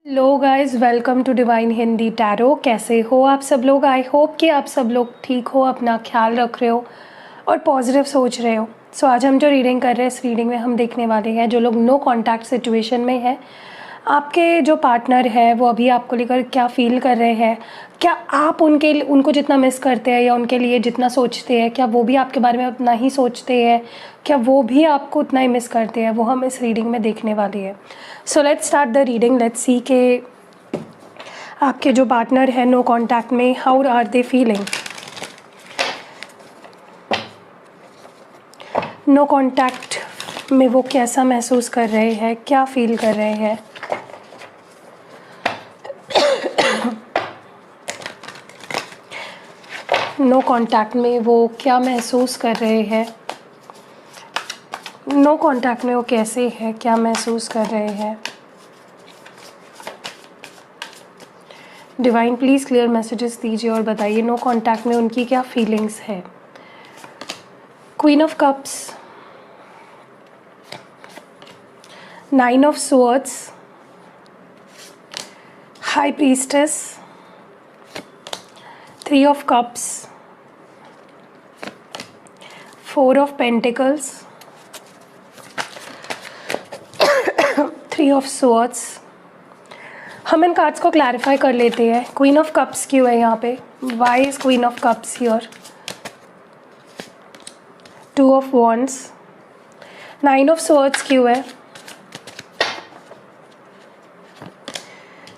Hello guys, welcome to divine Hindi tarot. कैसे हो आप सब लोग? आई होप कि आप सब लोग ठीक हो, अपना ख्याल रख रहे हो और पॉजिटिव सोच रहे हो। सो आज हम जो रीडिंग कर रहे हैं, इस रीडिंग में हम देखने वाले हैं जो लोग नो कांटेक्ट सिचुएशन में हैं, आपके जो पार्टनर है वो अभी आपको लेकर क्या फील कर रहे हैं, क्या आप उनको जितना मिस करते हैं या उनके लिए जितना सोचते हैं, क्या वो भी आपके बारे में उतना ही सोचते हैं, क्या वो भी आपको उतना ही मिस करते हैं, वो हम इस रीडिंग में देखने वाले हैं। So let's start the reading. Let's see के आपके जो पार्टनर है नो कांटेक्ट में, how are they feeling. No contact में वो कैसा महसूस कर रहे हैं, क्या फील कर रहे हैं। नो कांटेक्ट में वो क्या महसूस कर रहे हैं, नो कांटेक्ट में वो कैसे है, क्या महसूस कर रहे हैं। डिवाइन प्लीज़ क्लियर मैसेजेस दीजिए और बताइए नो कांटेक्ट में उनकी क्या फीलिंग्स है। Queen of cups, nine of swords, high priestess, three of cups, four of pentacles, three of swords. हम इन कार्ड्स को क्लैरिफाई कर लेते हैं। क्वीन ऑफ कप्स क्यों है यहाँ पे? Why is queen of cups here? Two of wands. Nine of swords क्यों है?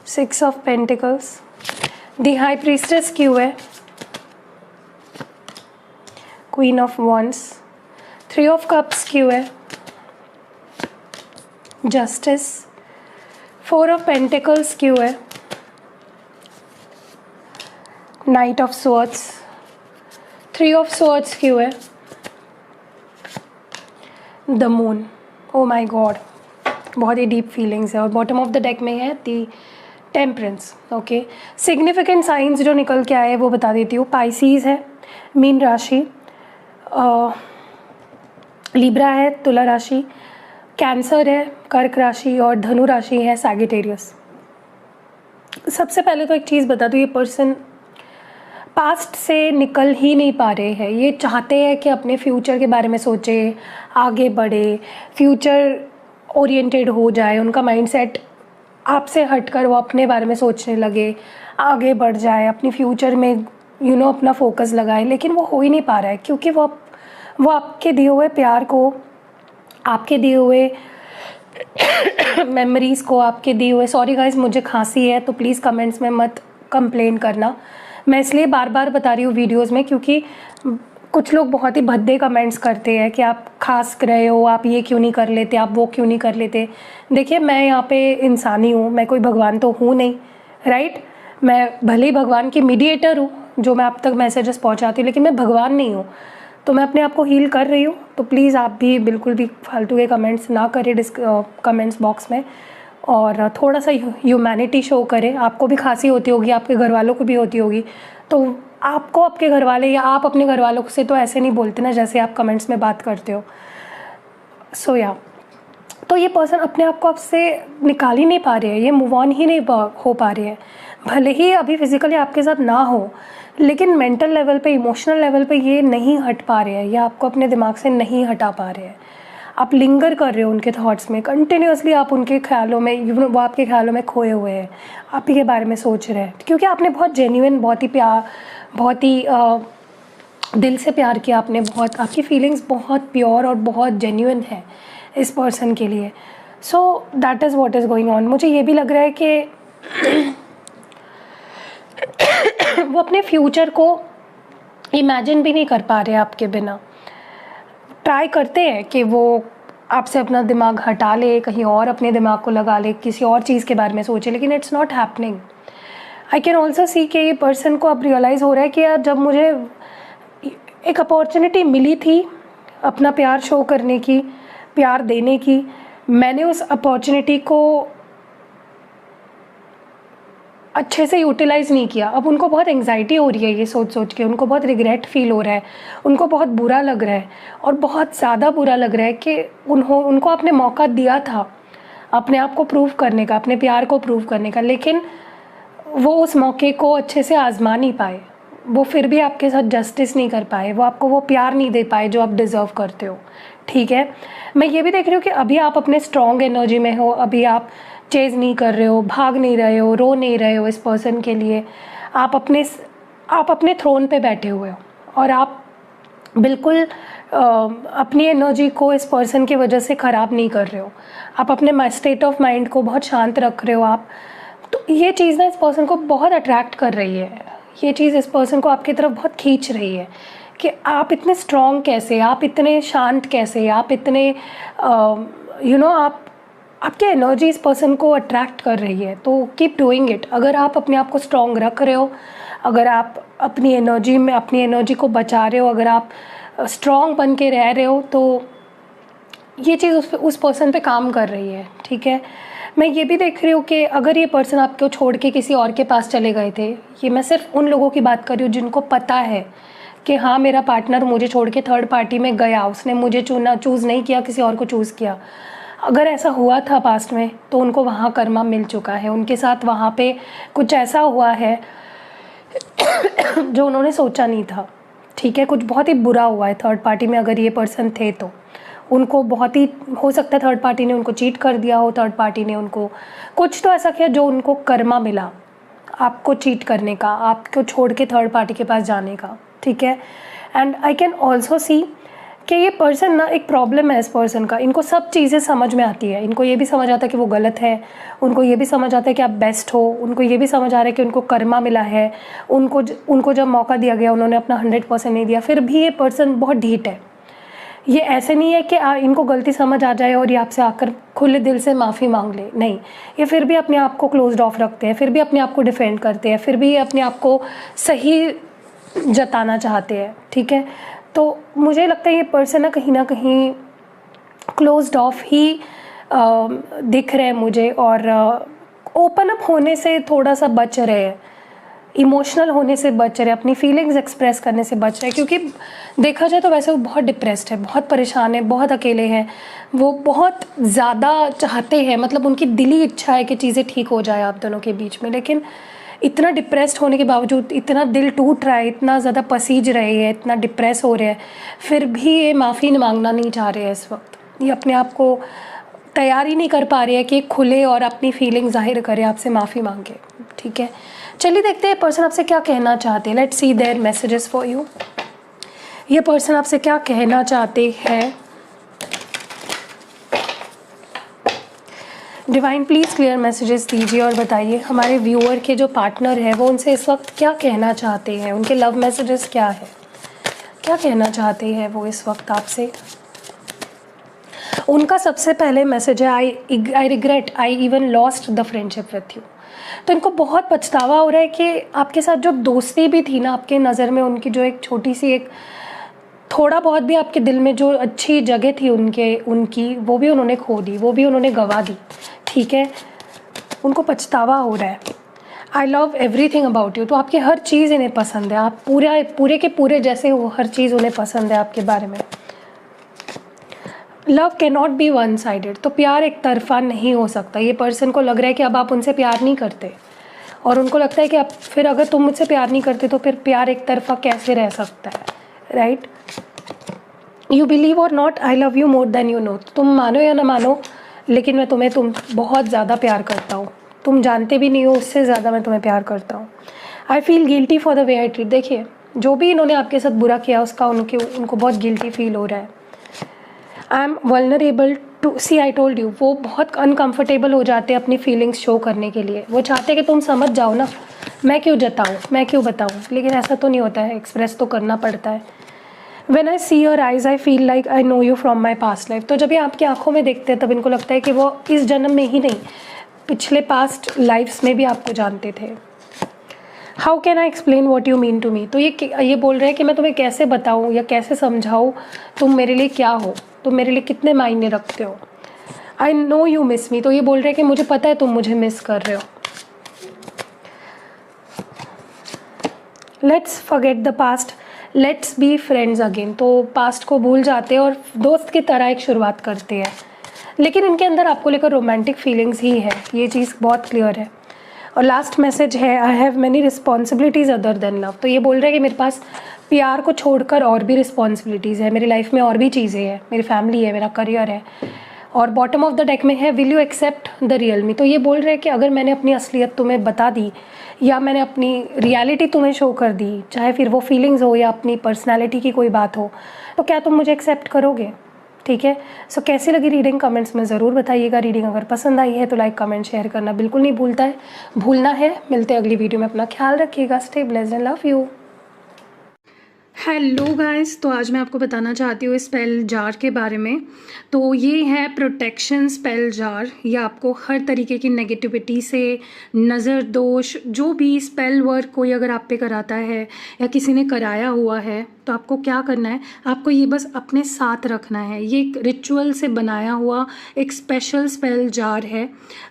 Six of pentacles. The high priestess क्यों है? Queen of wands. Three of cups क्यों है? जस्टिस। फोर ऑफ पेंटिकल्स क्यों है? Knight of swords. Three of swords क्यों है? The moon. Oh my god, बहुत ही डीप फीलिंग्स है। और बॉटम ऑफ द डेक में है the temperance. Okay, significant science जो निकल के आए हैं वो बता देती हूँ। पाइसीज है मीन राशि, लिब्रा है तुला राशि, कैंसर है कर्क राशि और धनु राशि है सैजिटेरियस। सबसे पहले तो एक चीज़ बता दूँ, ये पर्सन पास्ट से निकल ही नहीं पा रहे हैं। ये चाहते हैं कि अपने फ्यूचर के बारे में सोचे, आगे बढ़े, फ्यूचर ओरिएंटेड हो जाए, उनका माइंडसेट आपसे हटकर वो अपने बारे में सोचने लगे, आगे बढ़ जाए, अपनी फ्यूचर में अपना फोकस लगाए। लेकिन वो हो ही नहीं पा रहा है क्योंकि वो आपके दिए हुए प्यार को, आपके दिए हुए मेमोरीज़ को, आपके दिए हुए, सॉरी गाइस मुझे खांसी है तो प्लीज़ कमेंट्स में मत कंप्लेन करना। मैं इसलिए बार बार बता रही हूँ वीडियोस में क्योंकि कुछ लोग बहुत ही भद्दे कमेंट्स करते हैं कि आप खांस रहे हो, आप ये क्यों नहीं कर लेते, आप वो क्यों नहीं कर लेते। देखिए, मैं यहाँ पे इंसानी हूँ, मैं कोई भगवान तो हूँ नहीं, राइट। मैं भले ही भगवान की मीडिएटर हूँ जो मैं आप तक मैसेजेस पहुँचाती हूँ, लेकिन मैं भगवान नहीं हूँ। तो मैं अपने आप को हील कर रही हूँ। तो प्लीज़ आप भी बिल्कुल भी फालतू के कमेंट्स ना करें कमेंट्स बॉक्स में, और थोड़ा सा ह्यूमैनिटी शो करें। आपको भी खांसी होती होगी, आपके घर वालों को भी होती होगी, तो आपको आपके घर वाले या आप अपने घर वालों से तो ऐसे नहीं बोलते ना जैसे आप कमेंट्स में बात करते हो। सो या तो ये पर्सन अपने आप को आपसे निकाल ही नहीं पा रहे हैं, ये मूव ऑन ही नहीं हो पा रहे हैं। भले ही अभी फिजिकली आपके साथ ना हो, लेकिन मेंटल लेवल पे, इमोशनल लेवल पे ये नहीं हट पा रहे हैं, या आपको अपने दिमाग से नहीं हटा पा रहे हैं। आप लिंगर कर रहे हो उनके थॉट्स में, कंटिन्यूसली आप उनके ख्यालों में, वो आपके ख्यालों में खोए हुए हैं, आप ही के बारे में सोच रहे हैं। क्योंकि आपने बहुत जेन्युइन, बहुत ही प्यार, बहुत ही दिल से प्यार किया आपने, बहुत, आपकी फीलिंग्स बहुत प्योर और बहुत जेन्युइन है इस पर्सन के लिए। So that is what is going on. मुझे ये भी लग रहा है कि वो अपने फ्यूचर को इमेजिन भी नहीं कर पा रहे आपके बिना। ट्राई करते हैं कि वो आपसे अपना दिमाग हटा ले, कहीं और अपने दिमाग को लगा ले, किसी और चीज़ के बारे में सोचे, लेकिन it's not happening. I can also see कि ये पर्सन को अब रियलाइज़ हो रहा है कि यार, जब मुझे एक अपॉर्चुनिटी मिली थी अपना प्यार शो करने की, प्यार देने की, मैंने उस अपॉर्चुनिटी को अच्छे से यूटिलाइज़ नहीं किया। अब उनको बहुत एंग्जाइटी हो रही है ये सोच सोच के, उनको बहुत रिग्रेट फील हो रहा है, उनको बहुत बुरा लग रहा है, और बहुत ज़्यादा बुरा लग रहा है कि उनको आपने मौका दिया था अपने आप को प्रूव करने का, अपने प्यार को प्रूव करने का, लेकिन वो उस मौके को अच्छे से आजमा नहीं पाए, वो फिर भी आपके साथ जस्टिस नहीं कर पाए, वो आपको वो प्यार नहीं दे पाए जो आप डिज़र्व करते हो। ठीक है, मैं ये भी देख रही हूँ कि अभी आप अपने स्ट्रॉन्ग एनर्जी में हो, अभी आप चेज़ नहीं कर रहे हो, भाग नहीं रहे हो, रो नहीं रहे हो इस पर्सन के लिए, आप अपने थ्रोन पे बैठे हुए हो और आप बिल्कुल अपनी एनर्जी को इस पर्सन की वजह से ख़राब नहीं कर रहे हो, आप अपने स्टेट ऑफ माइंड को बहुत शांत रख रहे हो आप। तो ये चीज़ ना इस पर्सन को बहुत अट्रैक्ट कर रही है, ये चीज़ इस पर्सन को आपकी तरफ बहुत खींच रही है कि आप इतने स्ट्रॉन्ग कैसे, आप इतने शांत कैसे, आप इतने आपकी एनर्जी इस पर्सन को अट्रैक्ट कर रही है। तो कीप डूइंग इट। अगर आप अपने आप को स्ट्रॉन्ग रख रहे हो, अगर आप अपनी एनर्जी को बचा रहे हो, अगर आप स्ट्रॉन्ग बन के रह रहे हो, तो ये चीज़ उस पर्सन पे काम कर रही है। ठीक है, मैं ये भी देख रही हूँ कि अगर ये पर्सन आपको छोड़ के किसी और के पास चले गए थे, ये मैं सिर्फ उन लोगों की बात कर रही हूँ जिनको पता है कि हाँ मेरा पार्टनर मुझे छोड़ के थर्ड पार्टी में गया, उसने मुझे चूज़ नहीं किया, किसी और को चूज़ किया। अगर ऐसा हुआ था पास्ट में तो उनको वहाँ कर्मा मिल चुका है, उनके साथ वहाँ पे कुछ ऐसा हुआ है जो उन्होंने सोचा नहीं था। ठीक है, कुछ बहुत ही बुरा हुआ है थर्ड पार्टी में। अगर ये पर्सन थे तो उनको बहुत ही हो सकता है थर्ड पार्टी ने उनको चीट कर दिया हो, थर्ड पार्टी ने उनको कुछ तो ऐसा किया जो उनको कर्मा मिला आपको चीट करने का, आपको छोड़ के थर्ड पार्टी के पास जाने का। ठीक है, and I can also see कि ये पर्सन ना, एक प्रॉब्लम है इस पर्सन का, इनको सब चीज़ें समझ में आती है, इनको ये भी समझ आता है कि वो गलत है, उनको ये भी समझ आता है कि आप बेस्ट हो, उनको ये भी समझ आ रहा है कि उनको कर्मा मिला है, उनको जब मौका दिया गया उन्होंने अपना 100% नहीं दिया, फिर भी ये पर्सन बहुत ढीठ है। ये ऐसे नहीं है कि इनको गलती समझ आ जाए और ये आपसे आकर खुले दिल से माफ़ी मांग ले, नहीं, ये फिर भी अपने आप को क्लोज्ड ऑफ रखते हैं, फिर भी अपने आप को डिफेंड करते हैं, फिर भी ये अपने आप को सही जताना चाहते हैं। ठीक है, तो मुझे लगता है ये पर्सन ना कहीं क्लोज्ड ऑफ ही दिख रहे हैं मुझे, और ओपन अप होने से थोड़ा सा बच रहे हैं, इमोशनल होने से बच रहे हैं, अपनी फीलिंग्स एक्सप्रेस करने से बच रहे हैं, क्योंकि देखा जाए तो वैसे वो बहुत डिप्रेस्ड है, बहुत परेशान है, बहुत अकेले हैं, वो बहुत ज़्यादा चाहते हैं, मतलब उनकी दिली इच्छा है कि चीज़ें ठीक हो जाए आप दोनों के बीच में, लेकिन इतना डिप्रेस्ड होने के बावजूद, इतना दिल टूट रहा है, इतना ज़्यादा पसीज रहे हैं, इतना डिप्रेस हो रहे हैं, फिर भी ये माफ़ी मांगना नहीं चाह रहे हैं इस वक्त। ये अपने आप को तैयार ही नहीं कर पा रहे हैं कि खुले और अपनी फीलिंग जाहिर करें, आपसे माफ़ी मांगे। ठीक है, चलिए देखते हैं पर्सन आपसे क्या कहना चाहते हैं। Let's see there messages for you. ये पर्सन आपसे क्या कहना चाहते हैं। डिवाइन प्लीज़ क्लियर मैसेजेस दीजिए और बताइए हमारे व्यूअर के जो पार्टनर है वो उनसे इस वक्त क्या कहना चाहते हैं, उनके लव मैसेजेस क्या है, क्या कहना चाहते हैं वो इस वक्त आपसे। उनका सबसे पहले मैसेज है I regret I even lost the friendship with you. तो इनको बहुत पछतावा हो रहा है कि आपके साथ जो दोस्ती भी थी ना, आपके नज़र में उनकी जो एक छोटी सी, एक थोड़ा बहुत भी आपके दिल में जो अच्छी जगह थी उनकी वो भी उन्होंने खो दी, वो भी उन्होंने गंवा दी। ठीक है, उनको पछतावा हो रहा है। I love everything about you, तो आपकी हर चीज़ इन्हें पसंद है, आप पूरे के पूरे जैसे हो, हर चीज़ उन्हें पसंद है आपके बारे में। Love can not be one sided, तो प्यार एक तरफा नहीं हो सकता। ये पर्सन को लग रहा है कि अब आप उनसे प्यार नहीं करते, और उनको लगता है कि अब फिर अगर तुम मुझसे प्यार नहीं करते तो फिर प्यार एक तरफा कैसे रह सकता है, राइट। यू बिलीव और not, I love you more than you know, तुम मानो या ना मानो, लेकिन मैं तुम बहुत ज़्यादा प्यार करता हूँ, तुम जानते भी नहीं हो, उससे ज़्यादा मैं तुम्हें प्यार करता हूँ। I feel guilty for the way I treat, देखिए जो भी इन्होंने आपके साथ बुरा किया उसका उनको बहुत गिल्टी फील हो रहा है। I am vulnerable to see, I told you, वो बहुत अनकम्फर्टेबल हो जाते हैं अपनी फीलिंग्स शो करने के लिए, वो चाहते हैं कि तुम समझ जाओ ना, मैं क्यों जताऊँ, मैं क्यों बताऊँ, लेकिन ऐसा तो नहीं होता है, एक्सप्रेस तो करना पड़ता है। When I see your eyes, I feel like I know you from my past life, तो जब ये आपकी आंखों में देखते हैं तब इनको लगता है कि वो इस जन्म में ही नहीं, पिछले पास्ट लाइफ्स में भी आपको जानते थे। How can I explain what you mean to me, तो ये बोल रहे हैं कि मैं तुम्हें कैसे बताऊँ या कैसे समझाऊँ तुम मेरे लिए क्या हो, तुम मेरे लिए कितने मायने रखते हो। आई नो यू मिस मी, तो ये बोल रहे हैं कि मुझे पता है तुम मुझे मिस कर रहे हो। Let's forget the past, let's be friends again, तो पास्ट को भूल जाते हैं और दोस्त की तरह एक शुरुआत करते हैं। लेकिन इनके अंदर आपको लेकर रोमांटिक फीलिंग्स ही है, ये चीज़ बहुत क्लियर है। और लास्ट मैसेज है, I have many responsibilities other than love. तो ये बोल रहे हैं कि मेरे पास प्यार को छोड़कर और भी रिस्पॉन्सिबिलिटीज़ है, मेरी लाइफ में और भी चीज़ें हैं, मेरी फैमिली है, मेरा करियर है। और बॉटम ऑफ द डेक में है, will you accept the real me. तो ये बोल रहे हैं कि अगर मैंने अपनी असलियत तुम्हें बता दी या मैंने अपनी रियलिटी तुम्हें शो कर दी, चाहे फिर वो फीलिंग्स हो या अपनी पर्सनैलिटी की कोई बात हो, तो क्या तुम मुझे एक्सेप्ट करोगे? ठीक है। सो कैसी लगी रीडिंग कमेंट्स में ज़रूर बताइएगा। रीडिंग अगर पसंद आई है तो लाइक कमेंट शेयर करना बिल्कुल नहीं भूलना है। मिलते हैं अगली वीडियो में, अपना ख्याल रखिएगा। Stay blessed and love you. Hello guys, तो आज मैं आपको बताना चाहती हूँ स्पेल जार के बारे में। तो ये है प्रोटेक्शन स्पेल जार। ये आपको हर तरीके की नेगेटिविटी से, नज़र दोष, जो भी स्पेल वर्क कोई अगर आप पे कराता है या किसी ने कराया हुआ है, तो आपको क्या करना है, आपको ये बस अपने साथ रखना है। ये एक रिचुअल से बनाया हुआ एक स्पेशल स्पेल जार है।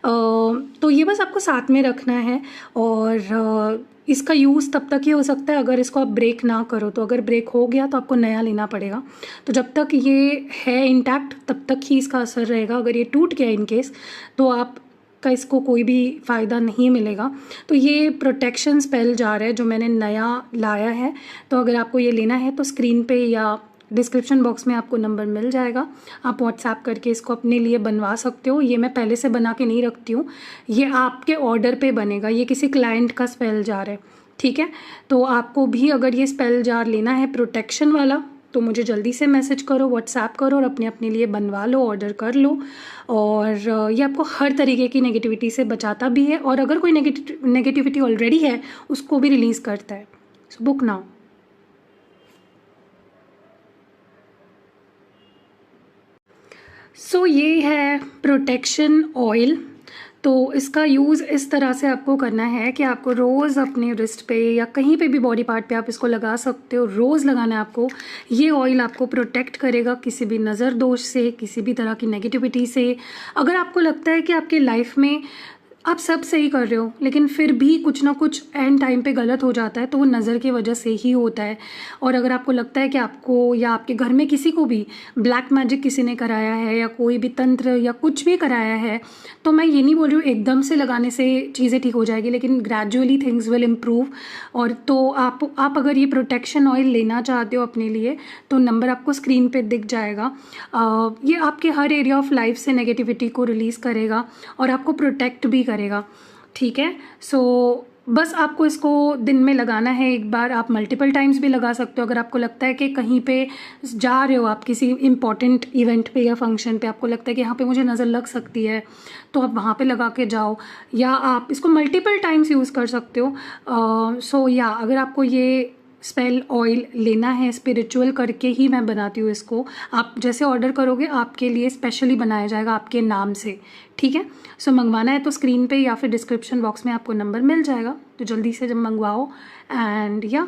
तो ये बस आपको साथ में रखना है। और इसका यूज़ तब तक ही हो सकता है अगर इसको आप ब्रेक ना करो। तो अगर ब्रेक हो गया तो आपको नया लेना पड़ेगा। तो जब तक ये है इंटैक्ट तब तक ही इसका असर रहेगा। अगर ये टूट गया इन केस, तो आपका इसको कोई भी फ़ायदा नहीं मिलेगा। तो ये प्रोटेक्शन स्पेल जार है जो मैंने नया लाया है। तो अगर आपको ये लेना है तो स्क्रीन पे या डिस्क्रिप्शन बॉक्स में आपको नंबर मिल जाएगा। आप व्हाट्सएप करके इसको अपने लिए बनवा सकते हो। ये मैं पहले से बना के नहीं रखती हूँ, ये आपके ऑर्डर पे बनेगा। ये किसी क्लाइंट का स्पेल जार है, ठीक है। तो आपको भी अगर ये स्पेल जार लेना है प्रोटेक्शन वाला, तो मुझे जल्दी से मैसेज करो, व्हाट्सएप करो और अपने लिए बनवा लो, ऑर्डर कर लो। और ये आपको हर तरीके की नेगेटिविटी से बचाता भी है, और अगर कोई नेगेटिविटी ऑलरेडी है उसको भी रिलीज़ करता है। So book now. सो ये है प्रोटेक्शन ऑयल। तो इसका यूज़ इस तरह से आपको करना है कि आपको रोज़ अपने रिस्ट पे या कहीं पे भी बॉडी पार्ट पे आप इसको लगा सकते हो। रोज़ लगाना है आपको। ये ऑयल आपको प्रोटेक्ट करेगा किसी भी नज़र दोष से, किसी भी तरह की नेगेटिविटी से। अगर आपको लगता है कि आपकी लाइफ में आप सब सही कर रहे हो लेकिन फिर भी कुछ ना कुछ एंड टाइम पे गलत हो जाता है, तो वो नज़र की वजह से ही होता है। और अगर आपको लगता है कि आपको या आपके घर में किसी को भी ब्लैक मैजिक किसी ने कराया है या कोई भी तंत्र या कुछ भी कराया है, तो मैं ये नहीं बोल रही हूँ एकदम से लगाने से चीज़ें ठीक हो जाएगी, लेकिन ग्रेजुअली थिंग्स विल इम्प्रूव। और तो आप अगर ये प्रोटेक्शन ऑयल लेना चाहते हो अपने लिए, तो नंबर आपको स्क्रीन पे दिख जाएगा। ये आपके हर एरिया ऑफ लाइफ से नेगेटिविटी को रिलीज़ करेगा और आपको प्रोटेक्ट भी करेगा, ठीक है। सो बस आपको इसको दिन में लगाना है एक बार। आप मल्टीपल टाइम्स भी लगा सकते हो। अगर आपको लगता है कि कहीं पे जा रहे हो, आप किसी इंपॉर्टेंट इवेंट पे या फंक्शन पे, आपको लगता है कि यहाँ पे मुझे नज़र लग सकती है, तो आप वहाँ पे लगा के जाओ। या आप इसको मल्टीपल टाइम्स यूज़ कर सकते हो। सो या अगर आपको ये स्पेल ऑयल लेना है, स्पिरिचुअल करके ही मैं बनाती हूँ इसको। आप जैसे ऑर्डर करोगे आपके लिए स्पेशली बनाया जाएगा आपके नाम से, ठीक है। सो मंगवाना है तो स्क्रीन पे या फिर डिस्क्रिप्शन बॉक्स में आपको नंबर मिल जाएगा। तो जल्दी से जब मंगवाओ एंड या